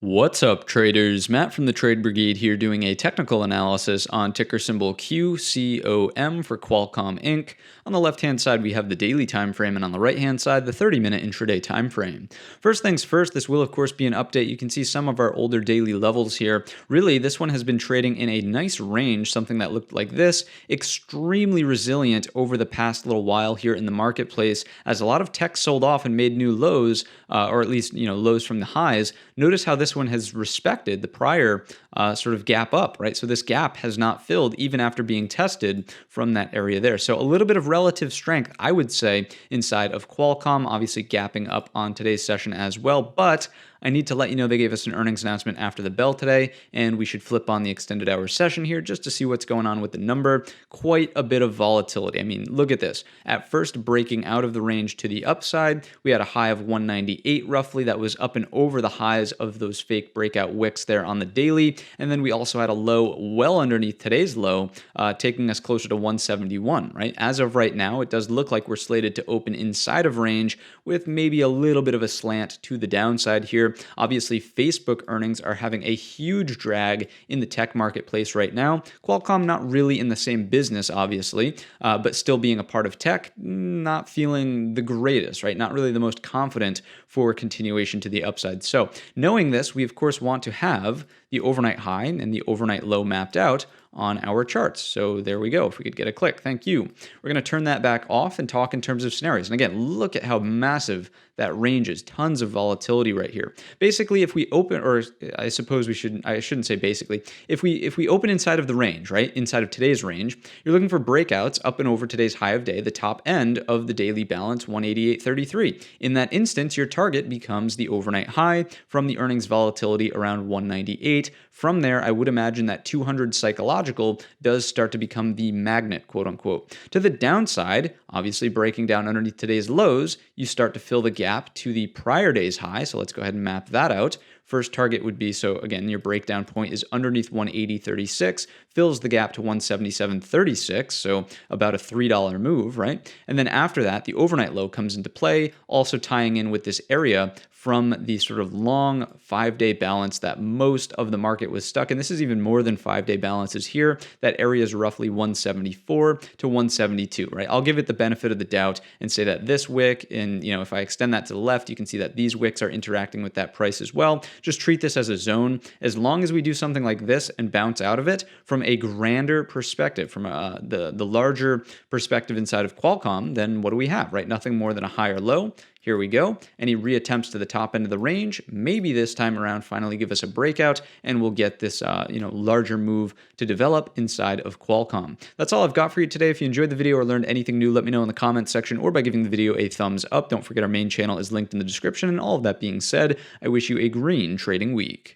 What's up, traders? Matt from the Trade Brigade here doing a technical analysis on ticker symbol QCOM for Qualcomm Inc. On the left-hand side, we have the daily time frame, and on the right-hand side, the 30-minute intraday time frame. First things first, this will, of course, be an update. You can see some of our older daily levels here. Really, this one has been trading in a nice range, something that looked like this, extremely resilient over the past little while here in the marketplace, as a lot of tech sold off and made new lows, or at least, lows from the highs. Notice how this one has respected the prior sort of gap up, right? So this gap has not filled even after being tested from that area there. So a little bit of relative strength, I would say, inside of Qualcomm, obviously gapping up on today's session as well. But I need to let you know they gave us an earnings announcement after the bell today, and we should flip on the extended hour session here just to see what's going on with the number. Quite a bit of volatility. I mean, look at this. At first, breaking out of the range to the upside, we had a high of 198 roughly. That was up and over the highs of those fake breakout wicks there on the daily. And then we also had a low well underneath today's low, taking us closer to 171, right? As of right now, it does look like we're slated to open inside of range with maybe a little bit of a slant to the downside here. Obviously, Facebook earnings are having a huge drag in the tech marketplace right now. Qualcomm not really in the same business, obviously, but still being a part of tech, not feeling the greatest, right? Not really the most confident for continuation to the upside. So knowing this, we of course want to have the overnight high and the overnight low mapped out on our charts. So there we go. If we could get a click, thank you. We're going to turn that back off and talk in terms of scenarios. And again, look at how massive that range is. Tons of volatility right here. Basically, if we open, or I suppose I shouldn't say basically, if we open inside of the range, right, inside of today's range, you're looking for breakouts up and over today's high of day, the top end of the daily balance, 188.33. In that instance, your target becomes the overnight high from the earnings volatility around 198. From there, I would imagine that 200 psychological does start to become the magnet, quote unquote. To the downside, obviously breaking down underneath today's lows, you start to fill the gap to the prior day's high. So let's go ahead and map that out. First target would be, so again, your breakdown point is underneath 180.36, fills the gap to 177.36, so about a $3 move, right? And then after that, the overnight low comes into play, also tying in with this area from the sort of long 5-day balance that most of the market was stuck in. This is even more than 5-day balances here. That area is roughly 174 to 172, right? I'll give it the benefit of the doubt and say that this wick, and if I extend that to the left, you can see that these wicks are interacting with that price as well. Just treat this as a zone. As long as we do something like this and bounce out of it from a grander perspective, from the larger perspective inside of Qualcomm, then what do we have, right? Nothing more than a higher low. Here we go. Any reattempts to the top end of the range, maybe this time around finally give us a breakout and we'll get this larger move to develop inside of Qualcomm. That's all I've got for you today. If you enjoyed the video or learned anything new, let me know in the comments section or by giving the video a thumbs up. Don't forget our main channel is linked in the description. And all of that being said, I wish you a green trading week.